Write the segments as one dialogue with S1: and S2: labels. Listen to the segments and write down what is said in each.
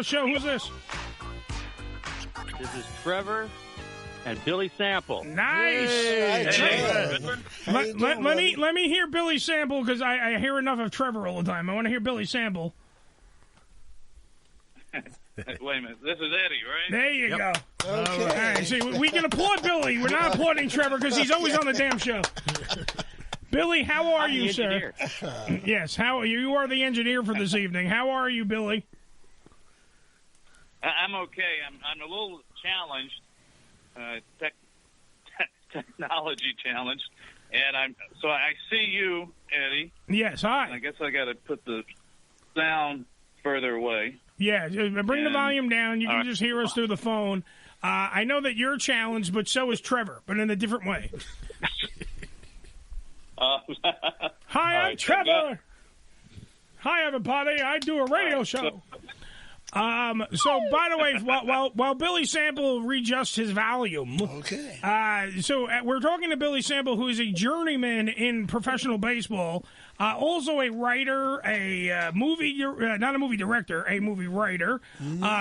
S1: radio show. Who's this?
S2: This is Trevor and Billy Sample.
S1: Nice. Let me hear Billy Sample because I hear enough of Trevor all the time. I want to hear Billy Sample.
S3: Wait a minute. This is Eddie, right?
S1: There you go.
S4: Okay.
S1: All right. See, we can applaud Billy. We're not applauding Trevor because he's always on the damn show. Billy, how are you, sir? Yes, you are the engineer for this evening. How are you, Billy?
S3: I'm okay. I'm a little challenged, technology challenged, and I see you, Eddie.
S1: Yes, hi.
S3: I guess I got to put the sound further away.
S1: Yeah, bring the volume down. You can just hear us through the phone. I know that you're challenged, but so is Trevor, but in a different way. Hi, I'm Trevor. Hi, everybody. I do a radio show. So, by the way, while Billy Sample readjusts his volume, so we're talking to Billy Sample, who is a journeyman in professional baseball, also a writer, not a movie director, a movie writer,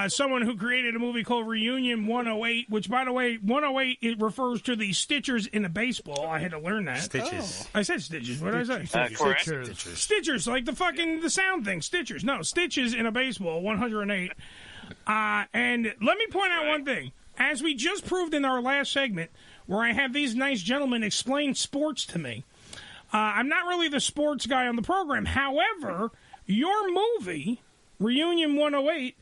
S1: someone who created a movie called Reunion 108, which, by the way, 108 it refers to the stitchers in a baseball. I had to learn that.
S4: Stitches.
S1: I said stitches. What did I say? Stitchers, like the sound thing. Stitchers. No, stitches in a baseball. 108. And let me point out one thing. As we just proved in our last segment, where I have these nice gentlemen explain sports to me, I'm not really the sports guy on the program. However, your movie, Reunion 108,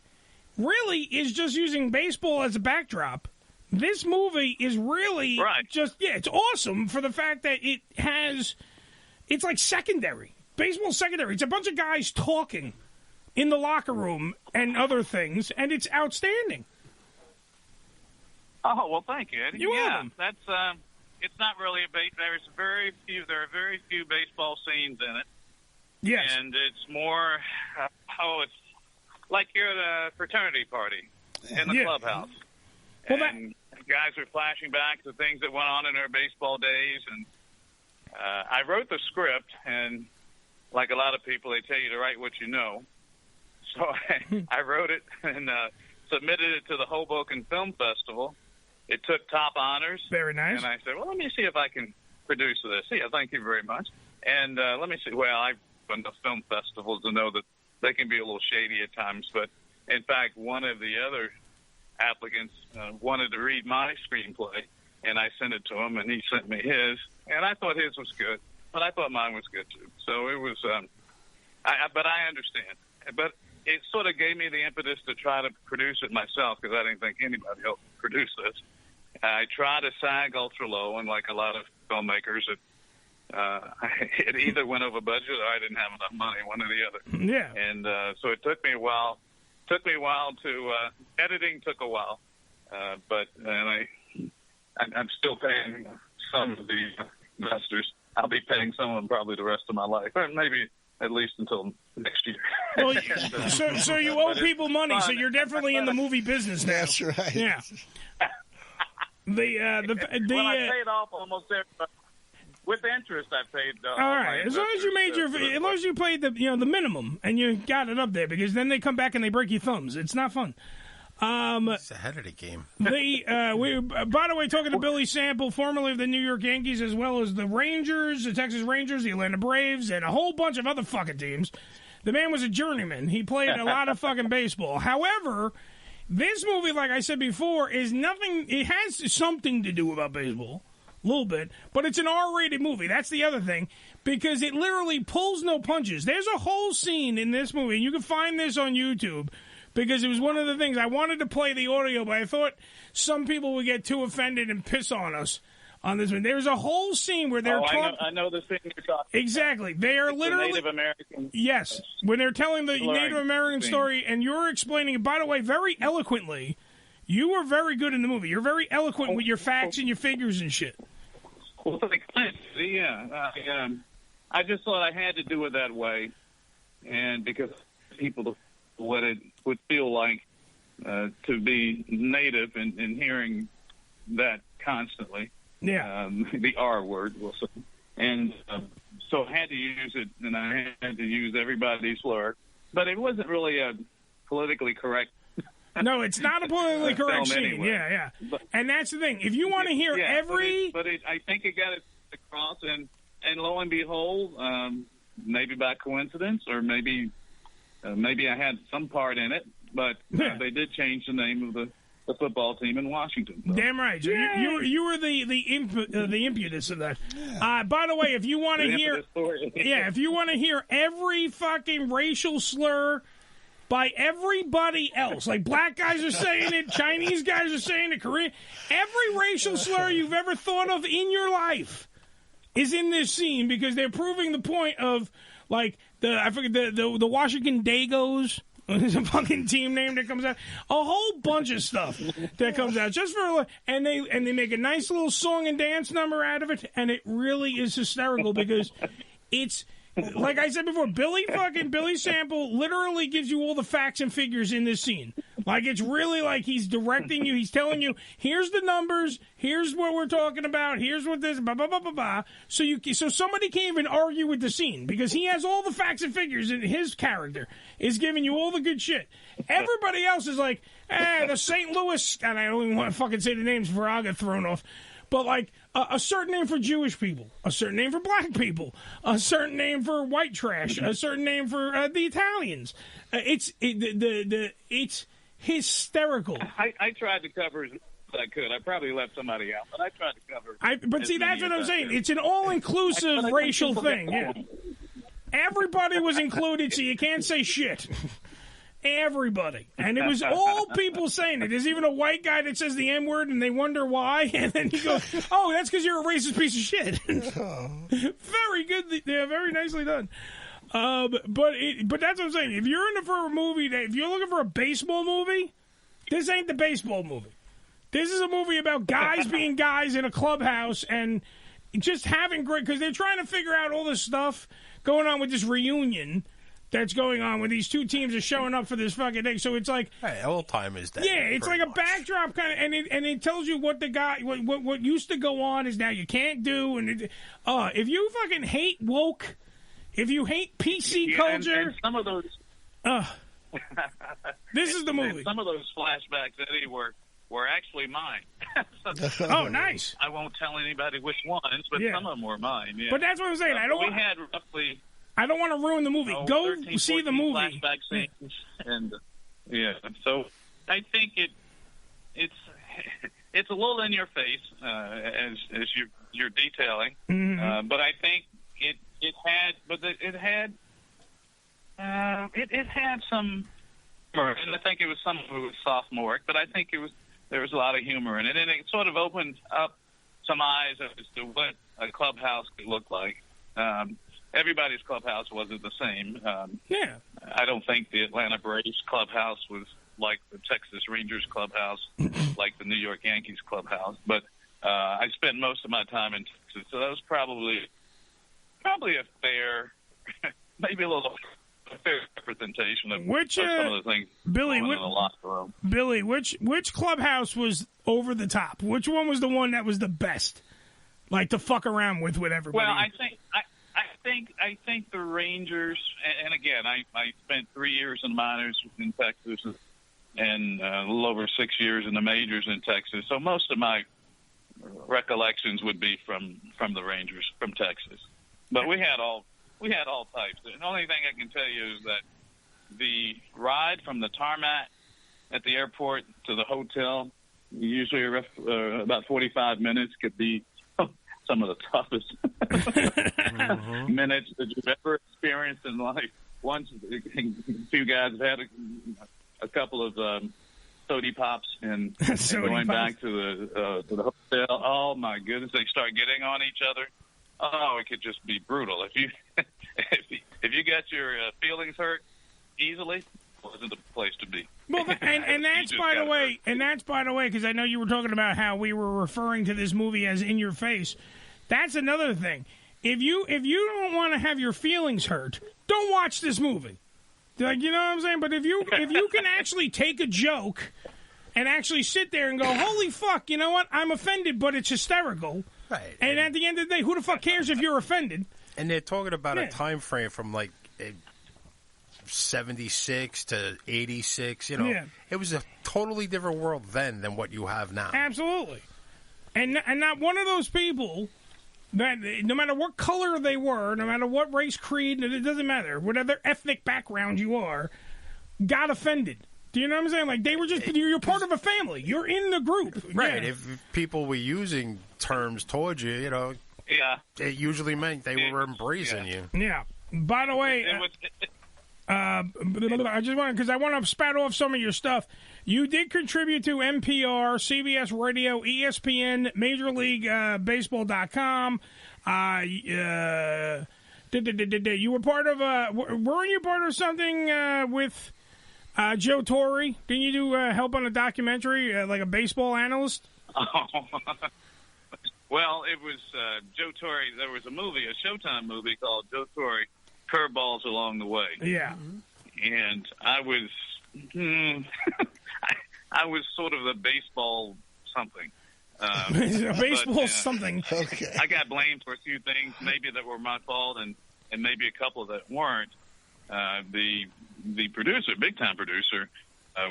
S1: really is just using baseball as a backdrop. This movie is really it's awesome for the fact that it's like secondary. Baseball's secondary. It's a bunch of guys talking in the locker room and other things, and it's outstanding.
S3: Oh, well, thank you, Eddie.
S1: You're welcome.
S3: That's it's not really a bait. There are very few baseball scenes in it.
S1: Yes.
S3: And it's more, it's like you're at a fraternity party in the clubhouse.
S1: Well,
S3: and guys are flashing back to things that went on in their baseball days. And I wrote the script, and like a lot of people, they tell you to write what you know. So I wrote it and submitted it to the Hoboken Film Festival. It took top honors.
S1: Very nice.
S3: And I said, well, let me see if I can produce this. Yeah, thank you very much. And let me see. Well, I've been to film festivals to know that they can be a little shady at times. But, in fact, one of the other applicants wanted to read my screenplay, and I sent it to him, and he sent me his. And I thought his was good, but I thought mine was good, too. So it was but I understand. But it sort of gave me the impetus to try to produce it myself because I didn't think anybody else would produce this. I tried to sag ultra low, and like a lot of filmmakers, it either went over budget or I didn't have enough money, one or the other.
S1: Yeah.
S3: And so it took me a while. Editing took a while, but I'm still paying some of the investors. I'll be paying some of them probably the rest of my life, or maybe at least until next year.
S1: Well, so you owe people money, so you're definitely in the movie business now.
S4: That's right.
S1: Yeah.
S3: Well, I paid off almost everybody. With interest, I paid.
S1: All right, as long as you paid the minimum and you got it up there, because then they come back and they break your thumbs. It's not fun.
S4: It's ahead of the game.
S1: By the way, talking to Billy Sample, formerly of the New York Yankees, as well as the Rangers, the Texas Rangers, the Atlanta Braves, and a whole bunch of other fucking teams. The man was a journeyman. He played a lot of fucking baseball. However, this movie, like I said before, is nothing. It has something to do about baseball. A little bit, but it's an R-rated movie. That's the other thing, because it literally pulls no punches. There's a whole scene in this movie, and you can find this on YouTube, because it was one of the things. I wanted to play the audio, but I thought some people would get too offended and piss on us on this one. There's a whole scene where they're talking.
S3: I know the scene you're talking
S1: exactly. They are literally
S3: Native American.
S1: Yes, when they're telling the Native American story, and you're explaining it, by the way, very eloquently. You were very good in the movie. You're very eloquent with your facts and your figures and shit.
S3: Well, thanks. Yeah, I just thought I had to do it that way, and because people what it would feel like to be native and hearing that constantly.
S1: Yeah.
S3: The R word, we'll say. And so I had to use it, and I had to use everybody's slur. But it wasn't really a politically correct
S1: No, it's not a politically correct scene.
S3: Anyway.
S1: Yeah.
S3: But,
S1: and that's the thing. If you want to hear every...
S3: But I think it got it across, and lo and behold, maybe by coincidence, or maybe I had some part in it, but they did change the name of the football team in Washington. So.
S1: Damn right. So you were the impetus of that. By the way, if you want to hear... if you want to hear every fucking racial slur... by everybody else. Like, black guys are saying it, Chinese guys are saying it, Korean. Every racial slur you've ever thought of in your life is in this scene because they're proving the point of, like, the Washington Dagos. There's a fucking team name that comes out. A whole bunch of stuff that comes out just for, and they make a nice little song and dance number out of it, and it really is hysterical because it's... Like I said before, Billy Sample literally gives you all the facts and figures in this scene. Like, it's really like he's directing you. He's telling you, here's the numbers. Here's what we're talking about. Here's what this, blah, blah, blah, blah, blah. So somebody can't even argue with the scene because he has all the facts and figures and his character is giving you all the good shit. Everybody else is like, the St. Louis, and I don't even want to fucking say the names before I'll get thrown off. But, like, a certain name for Jewish people, a certain name for black people, a certain name for white trash, a certain name for the Italians. It's hysterical.
S3: I tried to cover as much as I could. I probably left somebody out, but I tried to cover.
S1: But see, that's what I'm saying. It's an all-inclusive racial thing. Yeah. Everybody was included, so you can't say shit. Everybody. And it was all people saying it. There's even a white guy that says the N-word, and they wonder why. And then he goes, oh, that's because you're a racist piece of shit. Very good. Yeah, very nicely done. But that's what I'm saying. If you're in for a movie, if you're looking for a baseball movie, this ain't the baseball movie. This is a movie about guys being guys in a clubhouse and just having great... Because they're trying to figure out all this stuff going on with this reunion that's going on when these two teams are showing up for this fucking thing. So it's like,
S4: hey, old time is dead.
S1: Yeah, it's like a backdrop kind of, and it tells you what the guy, what used to go on is now you can't do. And if you fucking hate woke, if you hate PC culture,
S3: and some of those,
S1: this is the movie.
S3: Some of those flashbacks, Eddie, were actually mine.
S1: Oh, nice.
S3: I won't tell anybody which ones, but some of them were mine. Yeah.
S1: But that's what I'm saying.
S3: We had roughly.
S1: I don't want to ruin the movie. Go 13, see the movie.
S3: Flashback scenes, and so I think it's a little in your face as you're detailing, but I think it had some humor, and I think it was some of it was sophomoric, but I think there was a lot of humor in it, and it sort of opened up some eyes as to what a clubhouse could look like. Everybody's clubhouse wasn't the same. I don't think the Atlanta Braves clubhouse was like the Texas Rangers clubhouse, like the New York Yankees clubhouse. But I spent most of my time in Texas, so that was probably a fair, maybe a little fair representation of some of the things
S1: Billy,
S3: going on in the locker room.
S1: Billy, which clubhouse was over the top? Which one was the one that was the best? Like to fuck around with everybody?
S3: Well, I think the Rangers, and again, I spent 3 years in minors in Texas and a little over 6 years in the majors in Texas. So most of my recollections would be from the Rangers, from Texas. But we had all types. The only thing I can tell you is that the ride from the tarmac at the airport to the hotel, usually about 45 minutes, could be some of the toughest minutes that you've ever experienced in life. Once a few guys have had a couple of sody pops and going back to the hotel. Oh my goodness, they start getting on each other. Oh, it could just be brutal. If you get your feelings hurt easily, it wasn't the place to be.
S1: Well, and that's by the way, because I know you were talking about how we were referring to this movie as In Your Face. That's another thing. If you don't want to have your feelings hurt, don't watch this movie. Like, you know what I'm saying? But if you can actually take a joke and actually sit there and go, holy fuck, you know what? I'm offended, but it's hysterical.
S4: Right.
S1: And at the end of the day, who the fuck cares if you're offended?
S4: And they're talking about a time frame from like 76 to 86. It was a totally different world then than what you have now.
S1: Absolutely. And not one of those people that, no matter what color they were, no matter what race, creed, it doesn't matter, whatever ethnic background you are, got offended. Do you know what I'm saying? Like, they were just, you're part of a family. You're in the group.
S4: Right.
S1: Yeah.
S4: If people were using terms towards you, it usually meant they were embracing you.
S1: Yeah. By the way, I just want, because I want to spat off some of your stuff. You did contribute to NPR, CBS Radio, ESPN, Major League Baseball.com. You were part of, weren't you part of something with Joe Torre? Didn't you do help on a documentary, like a baseball analyst?
S3: Well, it was Joe Torre. There was a movie, a Showtime movie called Joe Torre, Curveballs Along the Way.
S1: Yeah.
S3: And I was, I was sort of the baseball something.
S1: Baseball something.
S5: Okay.
S3: I got blamed for a few things, maybe that were my fault, and maybe a couple that weren't. The producer, big time producer,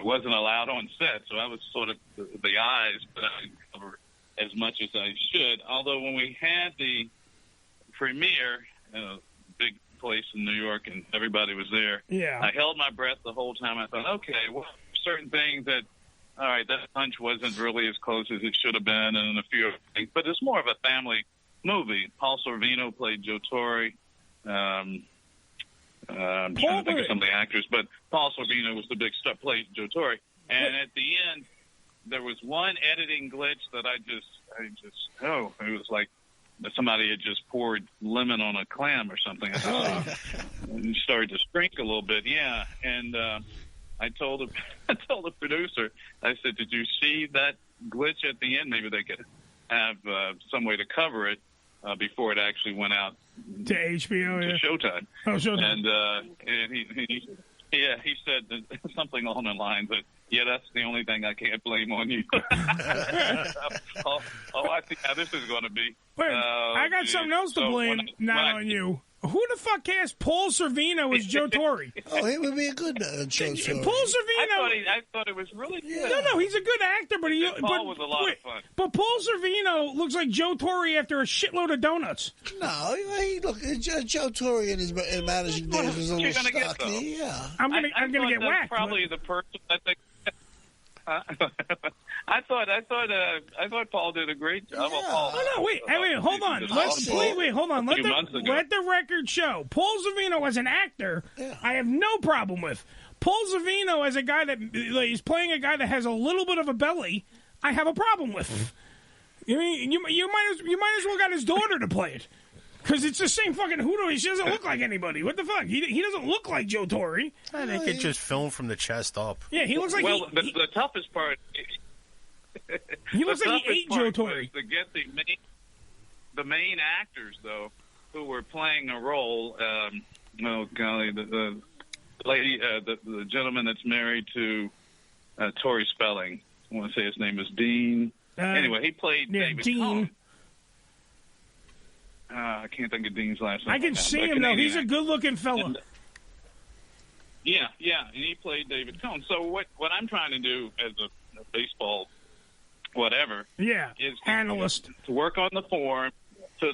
S3: wasn't allowed on set, so I was sort of the eyes, but I didn't cover as much as I should. Although when we had the premiere, big place in New York, and everybody was there, I held my breath the whole time. I thought, okay, well, certain things that, all right, that punch wasn't really as close as it should have been, and a few other things. But it's more of a family movie. Paul Sorvino played Joe Torre. I'm trying to think of some of the actors, but Paul Sorvino was the big star, played Joe Torre. And at the end, there was one editing glitch that it was like somebody had just poured lemon on a clam or something. It started to shrink a little bit, yeah. And I told the producer, I said, "Did you see that glitch at the end? Maybe they could have some way to cover it before it actually went out
S1: to HBO,
S3: to Showtime."
S1: Oh, Showtime.
S3: And he said something along the lines that, "Yeah, that's the only thing I can't blame on you." I think how this is going to be.
S1: Wait, I got something else to blame on you. Who the fuck cast Paul Sorvino as Joe Torre?
S5: Oh, he would be a good Joe Torre.
S1: Paul Sorvino.
S3: I thought it was really good.
S1: No, he's a good actor, but
S3: Paul was a lot of fun.
S1: But Paul Sorvino looks like Joe Torre after a shitload of donuts.
S5: No, Joe Torre in his managing days was a little stocky. Yeah,
S1: I'm gonna get whacked.
S3: Probably the person I think. I thought Paul did a great job.
S5: Yeah.
S1: Wait, hold on. Hold on. Let the record show. Paul Sorvino as an actor, I have no problem with. Paul Sorvino as a guy that is playing a guy that has a little bit of a belly, I have a problem with. You mean you might as well got his daughter to play it. Because it's the same fucking hoodoo. He doesn't look like anybody. What the fuck? He doesn't look like Joe Torre.
S4: I think it just filmed from the chest up.
S1: Yeah, he looks like...
S3: Well, the toughest part...
S1: He looks like he ate Joe Torre.
S3: To get the main actors, though, who were playing a role... the lady, the gentleman that's married to Tori Spelling. I want to say his name is Dean. Anyway, he played David Cohn. I can't think of Dean's last name.
S1: I can see him, though. He's a good-looking fella.
S3: Yeah, and he played David Cohn. So what I'm trying to do as a baseball whatever is
S1: analyst
S3: to work on the form, to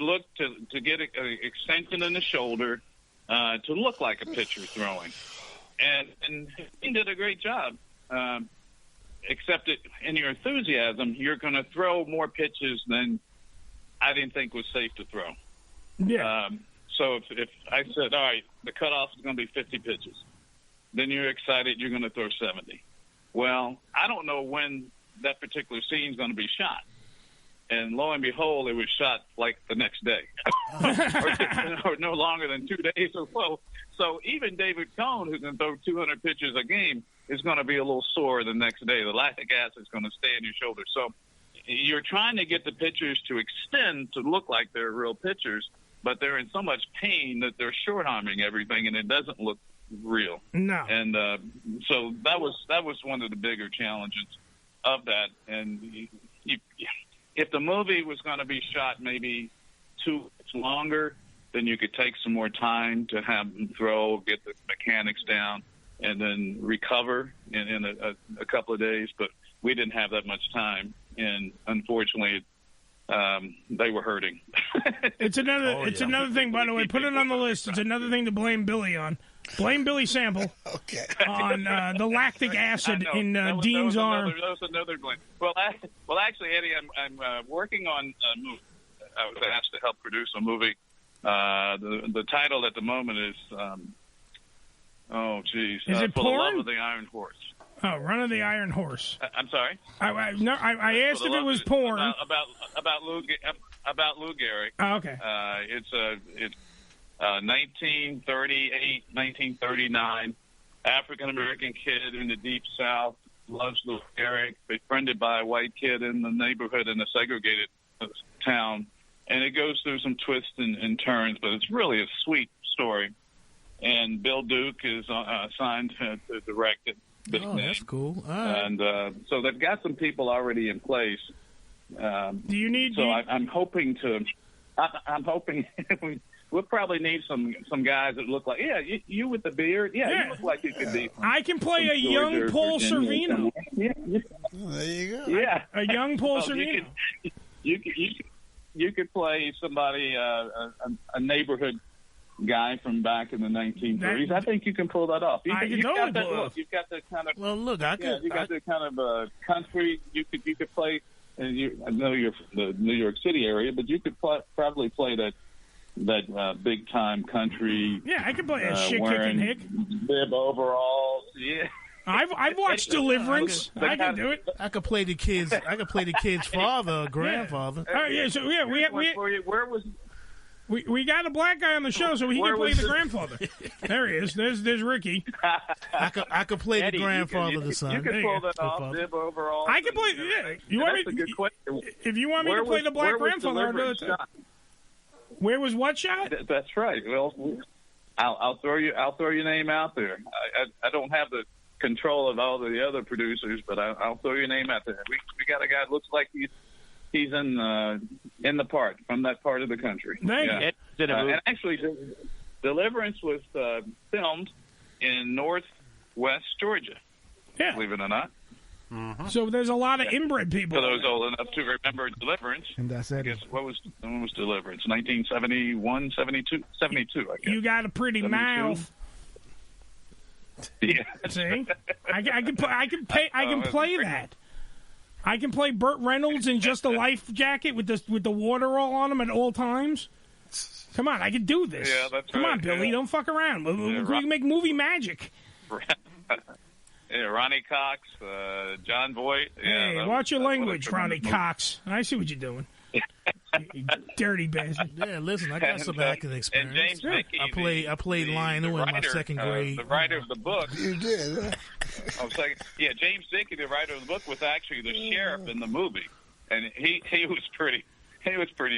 S3: get an extension in the shoulder, to look like a pitcher throwing. And he did a great job. Except in your enthusiasm, you're going to throw more pitches than I didn't think was safe to throw.
S1: Yeah.
S3: So if I said, all right, the cutoff is going to be 50 pitches, then you're excited you're going to throw 70. Well, I don't know when that particular scene is going to be shot. And lo and behold, it was shot like the next day, or no longer than 2 days or so. So even David Cohn, who can throw 200 pitches a game, is going to be a little sore the next day. The lactic acid is going to stay in your shoulder. So you're trying to get the pitchers to extend to look like they're real pitchers, but they're in so much pain that they're short-arming everything, and it doesn't look real.
S1: No.
S3: And so that was one of the bigger challenges of that. And if the movie was going to be shot maybe 2 weeks longer, then you could take some more time to have them throw, get the mechanics down, and then recover in a couple of days. But we didn't have that much time, and unfortunately, they were hurting.
S1: It's another thing, by the way. Put it on the list. It's another thing to blame Billy on. Blame Billy Sample on the lactic acid in Dean's arm.
S3: That was another blame. Well, actually, Eddie, I'm working on a movie. I was asked to help produce a movie. The title at the moment is,
S1: Is it
S3: For
S1: porn?
S3: the Love of the Iron Horse.
S1: Oh, Run of the Iron Horse.
S3: I'm sorry.
S1: I asked if it was porn.
S3: About Lou Gehrig.
S1: Oh, okay.
S3: It's 1938, 1939. African American kid in the Deep South loves Lou Gehrig, befriended by a white kid in the neighborhood in a segregated town, and it goes through some twists and turns, but it's really a sweet story. And Bill Duke is assigned to direct it.
S6: That's cool. All right.
S3: And so they've got some people already in place.
S1: Do you need?
S3: So I'm hoping to. I'm hoping we'll probably need some guys that look like you with the beard. Yeah, you look like you could be.
S1: I can play a young Paul Sorvino.
S5: There you go.
S3: Yeah,
S1: a young Paul Sorvino.
S3: You could play somebody, a neighborhood guy from back in the 1930s. I think you can pull that off. You've got that look. You've got the kind of.
S6: Well, look,
S3: you got the kind of country. You could play. And I know you're from the New York City area, but you could probably play that big time country.
S1: Yeah, I could play a shit kicking hick.
S3: Bib overalls. Yeah.
S1: I've watched Deliverance. I can do it.
S6: I could play the kids. I could play the kid's father, or grandfather.
S3: Where was?
S1: We got a black guy on the show, so he can play the grandfather. There he is. There's Ricky.
S6: I could play
S3: Eddie,
S6: the grandfather, the son.
S3: You can pull that off. Bib overall.
S1: I can play. Yeah. You want me? Good question. If you want me to play the black grandfather, I'll do it too. Where was what shot?
S3: That's right. Well, I'll throw your name out there. I don't have the control of all the other producers, but I'll throw your name out there. We got a guy that looks like he's in the part from that part of the country.
S1: And
S3: actually, Deliverance was filmed in northwest Georgia.
S1: Yeah,
S3: believe it or not.
S1: Mm-hmm. So there's a lot of inbred people.
S3: For those old enough to remember Deliverance.
S6: And that's it.
S3: I guess when was Deliverance? 1971, 72, I guess.
S1: You got a pretty
S3: 72?
S1: mouth.
S3: Yeah.
S1: See, I can play that. I can play Burt Reynolds in just a life jacket with the water all on him at all times. Come on, I can do this.
S3: Yeah, that's
S1: Come
S3: right,
S1: on, Billy, don't fuck around. We can make movie magic.
S3: Yeah, Ronnie Cox, John Voight. Yeah,
S1: hey, watch your language, Ronnie Cox. I see what you're doing. You dirty bastard.
S6: Yeah, listen, I got some acting experience.
S3: And James Dickey,
S6: I played Lionel in my second grade.
S3: The writer of the book.
S5: You did.
S3: I was saying, yeah, James Dickey, the writer of the book, was actually the sheriff in the movie, and he was pretty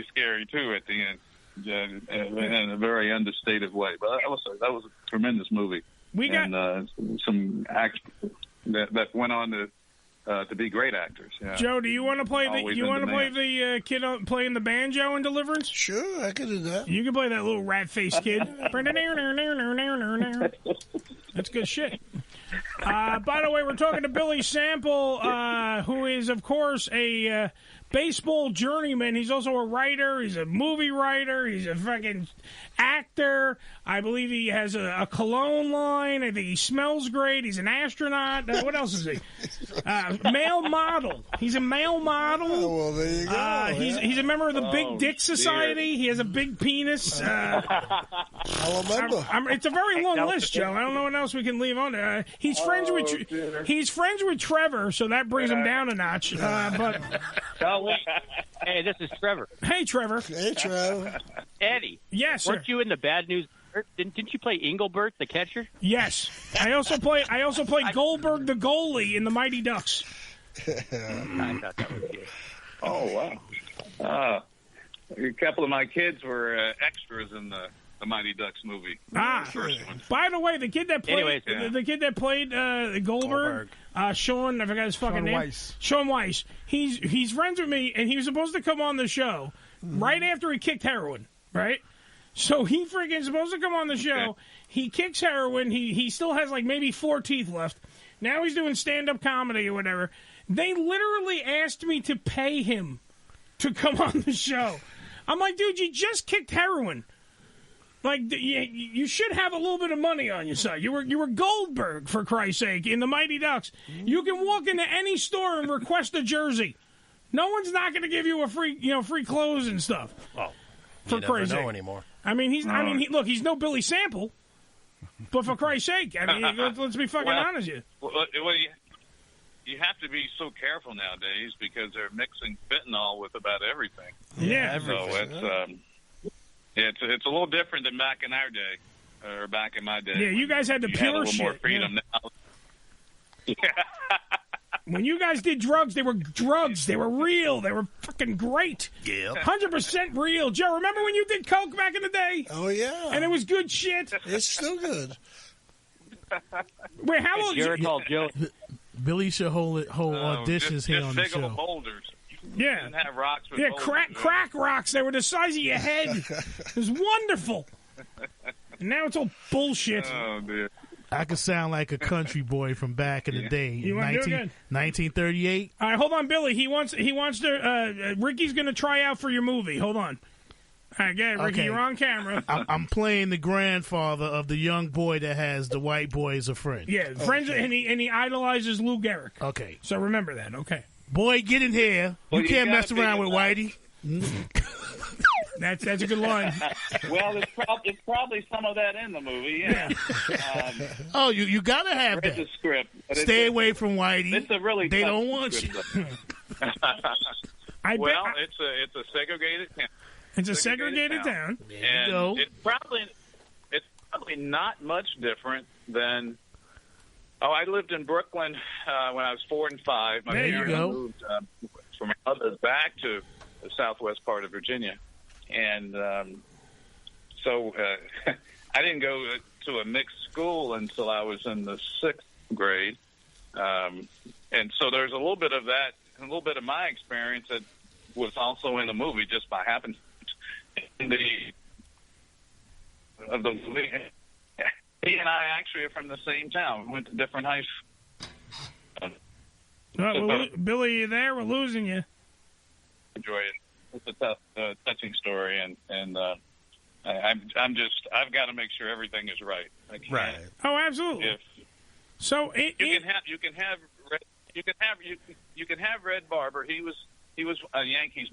S3: scary too at the end, in a very understated way. But that was a tremendous movie.
S1: We got
S3: some actors that went on to be great actors. Yeah.
S1: Joe, do you want to play the kid playing the banjo in Deliverance?
S5: Sure, I can do that.
S1: You can play that little rat-faced kid. That's good shit. By the way, we're talking to Billy Sample, who is, of course, a baseball journeyman. He's also a writer. He's a movie writer. He's a fucking actor. I believe he has a cologne line. I think he smells great. He's an astronaut. What else is he? Male model. He's a male model.
S5: Oh, well, there you go.
S1: He's a member of the Big Dick Society. Dear. He has a big penis.
S5: I'll remember.
S1: It's a very long list, Joe. I don't know what else we can leave on there. He's friends with Trevor, so that brings him down a notch. But
S2: hey, this is Trevor.
S1: Hey, Trevor.
S5: Hey, Trevor.
S2: Eddie.
S1: Yes, sir.
S2: Weren't you in the Bad News? Didn't you play Engelbert, the catcher?
S1: Yes. I also played Goldberg, the goalie, in the Mighty Ducks.
S2: I thought that was you.
S3: Oh, wow. A couple of my kids were extras in the Mighty Ducks movie. First one.
S1: By the way, the kid that played Goldberg, Sean, I forgot his fucking name. Sean Weiss. He's friends with me, and he was supposed to come on the show right after he kicked heroin, right? So he freaking supposed to come on the show. He kicks heroin. He still has like maybe 4 teeth left. Now he's doing stand-up comedy or whatever. They literally asked me to pay him to come on the show. I'm like, dude, you just kicked heroin. Like, you should have a little bit of money on your side. You were Goldberg, for Christ's sake, in the Mighty Ducks. You can walk into any store and request a jersey. No one's not going to give you a free clothes and stuff.
S4: Well,
S1: for
S4: you never
S1: Christ's
S4: know
S1: sake.
S4: anymore.
S1: I mean, he's no Billy Sample. But for Christ's sake, I mean, let's be fucking honest here.
S3: Well, you have to be so careful nowadays because they're mixing fentanyl with about everything.
S1: Yeah,
S3: everything. So it's a little different than back in our day, or back in my day.
S1: Yeah, you guys had the pure
S3: a little
S1: shit.
S3: more freedom now. Yeah.
S1: When you guys did drugs, they were drugs. They were real. They were fucking great.
S4: Yeah.
S1: 100% real. Joe, remember when you did coke back in the day?
S5: Oh, yeah.
S1: And it was good shit?
S5: It's still good.
S1: Wait, how old is
S2: Joe?
S6: Billy should hold auditions here on the show.
S3: Boulders.
S1: Yeah.
S3: Didn't have rocks with
S1: Yeah,
S3: boulders,
S1: crack rocks. They were the size of your head. It was wonderful. And now it's all bullshit.
S3: Oh, dear.
S6: I could sound like a country boy from back in the day.
S1: You want to do it again?
S6: 1938.
S1: All right, hold on, Billy. He wants to. Ricky's going to try out for your movie. Hold on. All right, good, Ricky.
S6: Okay.
S1: You're on camera.
S6: I'm playing the grandfather of the young boy that has the white boy as a friend.
S1: Yeah, friends, and he idolizes Lou Gehrig.
S6: Okay.
S1: So remember that. Okay.
S6: Boy, get in here.
S3: Well,
S6: you can't mess around with Whitey.
S1: That's a good line.
S3: Well, it's probably some of that in the movie. Yeah.
S6: Oh, you gotta have that.
S3: It's a script.
S6: Stay away from Whitey.
S3: It's a really.
S6: They don't want you.
S3: It's a segregated town.
S1: It's a segregated town.
S3: And it's probably not much different than. Oh, I lived in Brooklyn when I was 4 and 5. My
S1: There you
S3: parents
S1: go.
S3: moved from my mother's back to the southwest part of Virginia, and so I didn't go to a mixed school until I was in the 6th grade, and so there's a little bit of that, a little bit of my experience that was also in the movie just by happenstance. In the movie, he and I actually are from the same town. We went to different high schools.
S1: Billy, you there? We're losing you.
S3: Enjoy it. It's a tough, touching story, and I've got to make sure everything is right.
S4: Right.
S1: Oh, absolutely. So
S3: you can have Red Barber. He was a Yankees.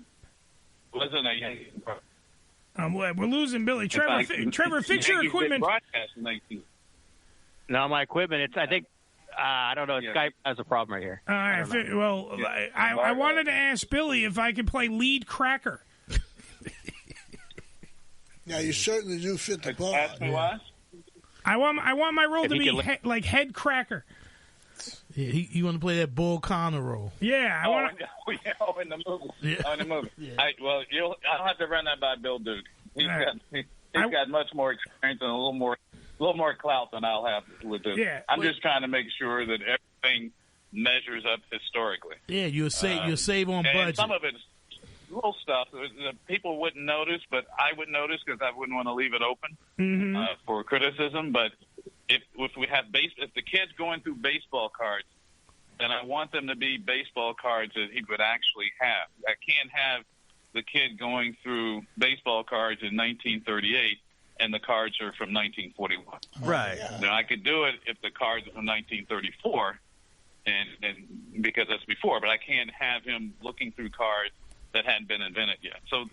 S3: Wasn't a Yankee.
S1: We're losing Billy. Trevor, fix your equipment.
S2: No, my equipment. I think. I don't know. Skype has a problem right here.
S1: All right. Well, I wanted to ask Billy if I could play lead cracker.
S5: Yeah, you certainly do fit the part.
S1: I want my role to be like head cracker.
S6: Yeah, you want to play that Bull Connor role?
S1: Yeah, I want.
S3: In the movie.
S6: Yeah.
S3: Oh, in the movie.
S6: Yeah.
S3: I'll have to run that by Bill Duke. He's got much more experience and a little more clout than I'll have with this.
S1: Yeah,
S3: I'm just trying to make sure that everything measures up historically.
S6: Yeah, you'll save on budget.
S3: And some of it's little stuff that people wouldn't notice, but I would notice because I wouldn't want to leave it open for criticism. But if the kid's going through baseball cards, then I want them to be baseball cards that he would actually have. I can't have the kid going through baseball cards in 1938 and the cards are from 1941.
S4: Right.
S3: Now, I could do it if the cards are from 1934, and because that's before, but I can't have him looking through cards that hadn't been invented yet. So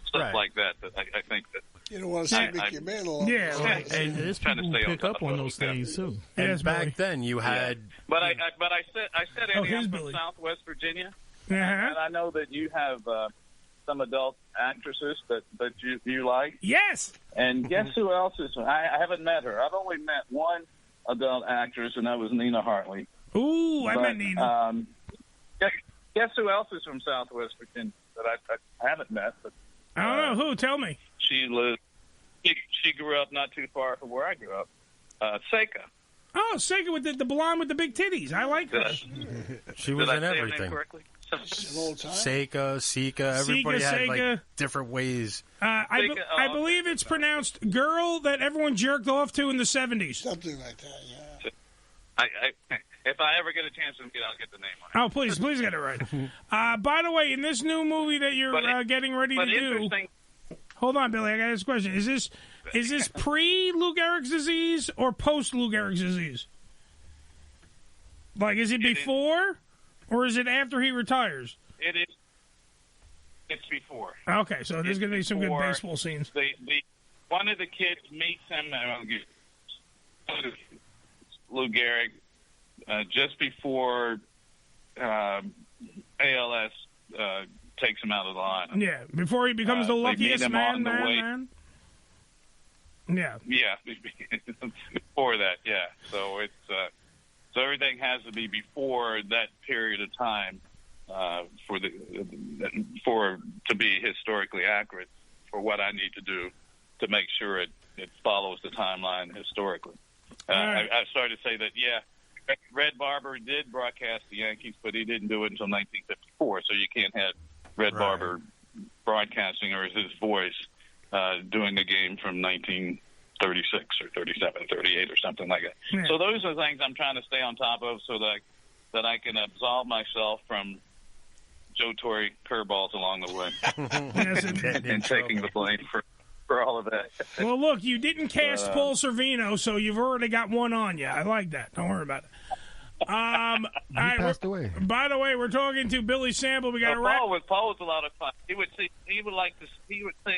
S3: stuff like that I think that.
S5: You don't want to see Mickey Mantle.
S1: Yeah, right.
S6: And there's people who pick up on those things too.
S4: And back then you had.
S3: But I said Eddie, I'm from Southwest Virginia, and I know that you have some adult actresses that you like.
S1: Yes.
S3: And guess who else is? I haven't met her. I've only met one adult actress, and that was Nina Hartley.
S1: Ooh, I met Nina.
S3: Guess who else is from Southwest Virginia that I haven't met? But
S1: I don't know who. Tell me.
S3: She grew up not too far from where I grew up. Seika.
S1: Oh, Seika with the blonde with the big titties. I like her.
S4: She was in everything. Seika, Sika. Everybody had like different ways.
S1: I believe it's pronounced "girl" that everyone jerked off to in the 70s.
S5: Something like that. Yeah.
S3: If I ever get a chance to meet, I'll get the name on it.
S1: Oh, please get it right. By the way, in this new movie that you're getting ready to do, hold on, Billy, I got this question: Is this pre Lou Gehrig's disease or post Lou Gehrig's disease? Like, is it before or is it after he retires?
S3: It is. It's before.
S1: Okay, so there's going to be some good baseball scenes.
S3: One of the kids meets him. Lou Gehrig. Just before ALS takes him out of the line.
S1: Yeah, before he becomes the luckiest man. Yeah. Yeah,
S3: before that, yeah. So it's so everything has to be before that period of time for to be historically accurate for what I need to do to make sure it follows the timeline historically.
S1: Right.
S3: I started to say that, yeah, Red Barber did broadcast the Yankees, but he didn't do it until 1954, so you can't have Red Barber broadcasting or his voice doing the game from 1936 or 37, 38 or something like that.
S1: Yeah.
S3: So those are things I'm trying to stay on top of so that I can absolve myself from Joe Torre curveballs along the way and taking the blame for all of that.
S1: Well, look, you didn't cast Paul Sorvino, so you've already got one on you. I like that. Don't worry about it.
S7: He passed away.
S1: By the way, we're talking to Billy Sample. We got
S3: Paul was a lot of fun. He would sing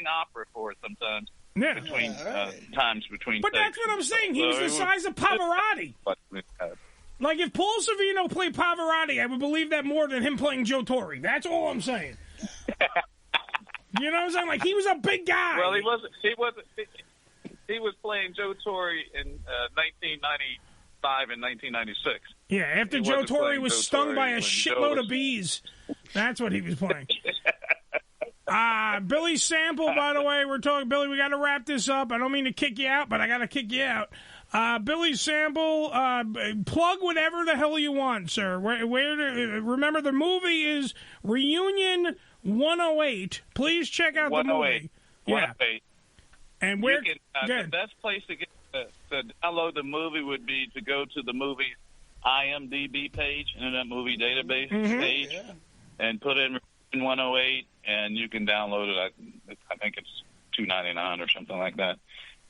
S3: opera for us sometimes.
S1: Yeah.
S3: Between times between.
S1: But that's what I'm saying. He was the size of Pavarotti. Like, if Paul Sorvino played Pavarotti, I would believe that more than him playing Joe Torre. That's all I'm saying. You know what I'm saying? Like, he was a big guy.
S3: Well, he wasn't. He was playing Joe Torre in 1995 and 1996.
S1: Yeah, after Joe Torre was stung by a shitload of bees. That's what he was playing. Billy Sample, by the way, we're talking. Billy, we got to wrap this up. I don't mean to kick you out, but I got to kick you out. Billy Sample, plug whatever the hell you want, sir. Remember, the movie is Reunion 108. Please check out the movie.
S3: 108.
S1: And where?
S3: The best place to get to download the movie would be to go to the movie's IMDb page, Internet Movie Database page, and put in 108, and you can download it. I think it's $2.99 or something like that.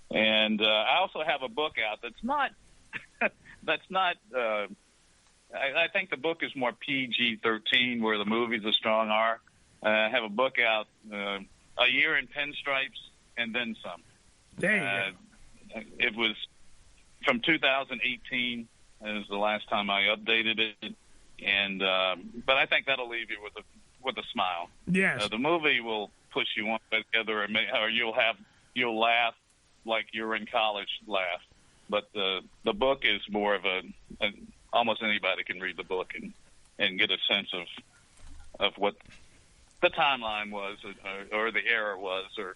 S3: And I also have a book out that's not. I think the book is more PG-13, where the movies are strong R. I have a book out, A Year in Pinstripes and Then Some.
S1: There you
S3: go. It was from 2018 is the last time I updated it, and but I think that'll leave you with a smile.
S1: Yes.
S3: The movie will push you one way or the other, or you'll laugh like you're in college laugh. But the book is more of almost anybody can read the book and get a sense of what the timeline was, or the era was, or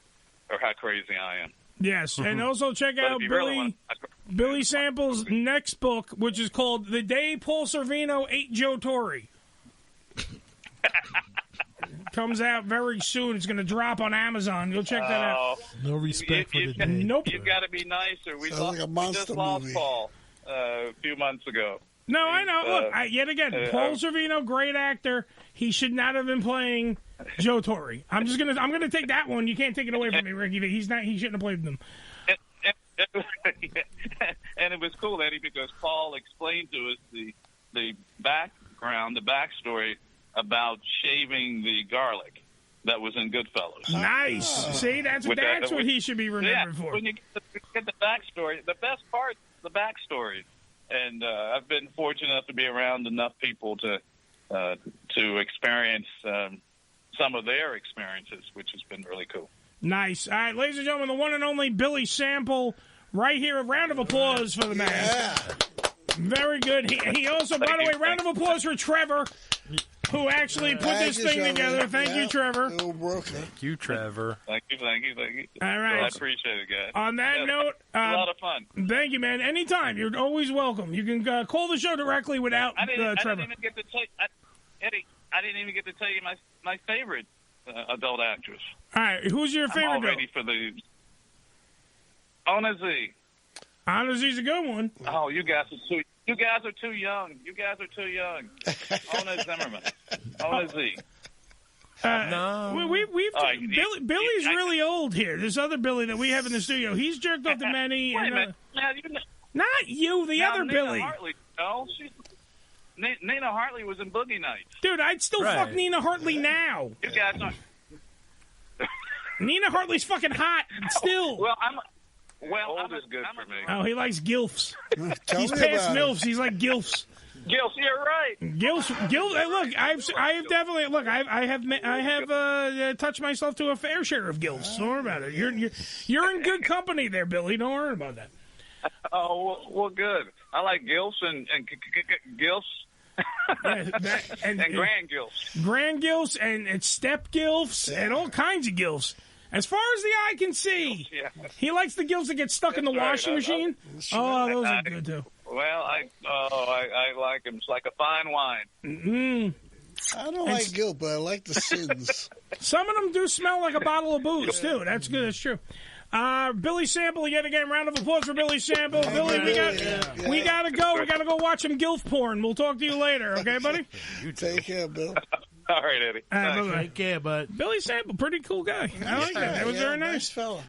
S3: how crazy I am.
S1: Yes, and also check out Billy Sample's next book, which is called The Day Paul Sorvino Ate Joe Torre. Comes out very soon. It's going to drop on Amazon. Go check that out.
S6: No respect for the day.
S1: Nope.
S3: You've got to be nicer. We just lost Paul a few months ago.
S1: No, I know. Look, yet again, Paul Sorvino, great actor. He should not have been playing Joe Torre. I'm gonna take that one. You can't take it away from me, Ricky. He shouldn't have played them.
S3: And it was cool, Eddie, because Paul explained to us the background, the backstory about shaving the garlic that was in Goodfellas.
S1: Nice. See, that's what he should be remembered for.
S3: When you get the backstory, the best part, the backstory. And I've been fortunate enough to be around enough people to experience some of their experiences, which has been really cool.
S1: Nice. All right, ladies and gentlemen, the one and only Billy Sample, right here. A round of applause for the man.
S5: Yeah.
S1: Very good. He also, by the way, round of applause for Trevor, who actually put this thing together. Thank you, Trevor.
S4: Thank you, Trevor.
S3: Thank you.
S1: All right.
S3: I appreciate it, guys.
S1: On that note,
S3: a lot of fun.
S1: Thank you, man. Anytime. You're always welcome. You can call the show directly without Trevor.
S3: Eddie, I didn't didn't even get to tell you my favorite adult actress.
S1: All right, who's your favorite?
S3: I'm all ready for the Ona Z.
S1: Ona Z's a good one.
S3: Oh, you guys are too young. You guys are too young. Ona Zimmerman. Ona Z.
S1: No. Billy's really old here. This other Billy that we have in the studio, he's jerked off to many.
S3: Wait a minute.
S1: Not you, the other
S3: Nina
S1: Billy.
S3: Hartley, no, Nina Hartley was in Boogie Nights.
S1: Dude, I'd still fuck Nina Hartley now.
S3: You guys aren't.
S1: Nina Hartley's fucking hot still.
S3: Well, old is good for me.
S1: Oh, he likes gilfs. He's past milfs. He's like gilfs.
S3: Gilfs, you're right.
S1: Gilfs. Look, I've definitely I have touched myself to a fair share of gilfs. Don't worry about it. You're in good company there, Billy. Don't worry about that.
S3: Oh well, good. I like gilfs and gilfs. and grand gilfs.
S1: Grand gilfs and step gilfs and all kinds of gilfs. As far as the eye can see, he likes the gilfs that get stuck in the washing machine. Oh, those are good too.
S3: Well, I like them. It's like a fine wine.
S1: Mm-hmm.
S5: I don't like guilt, but I like the sins.
S1: Some of them do smell like a bottle of booze too. That's good. That's true. Billy Sample, yet again, round of applause for Billy Sample. Billy, we gotta go. We gotta go watch some gilf porn. We'll talk to you later, okay, buddy?
S5: You take care, Bill.
S3: All right, Eddie.
S6: Take care, bud.
S1: Billy Sample, pretty cool guy. I like that. That was very nice.
S5: Fella.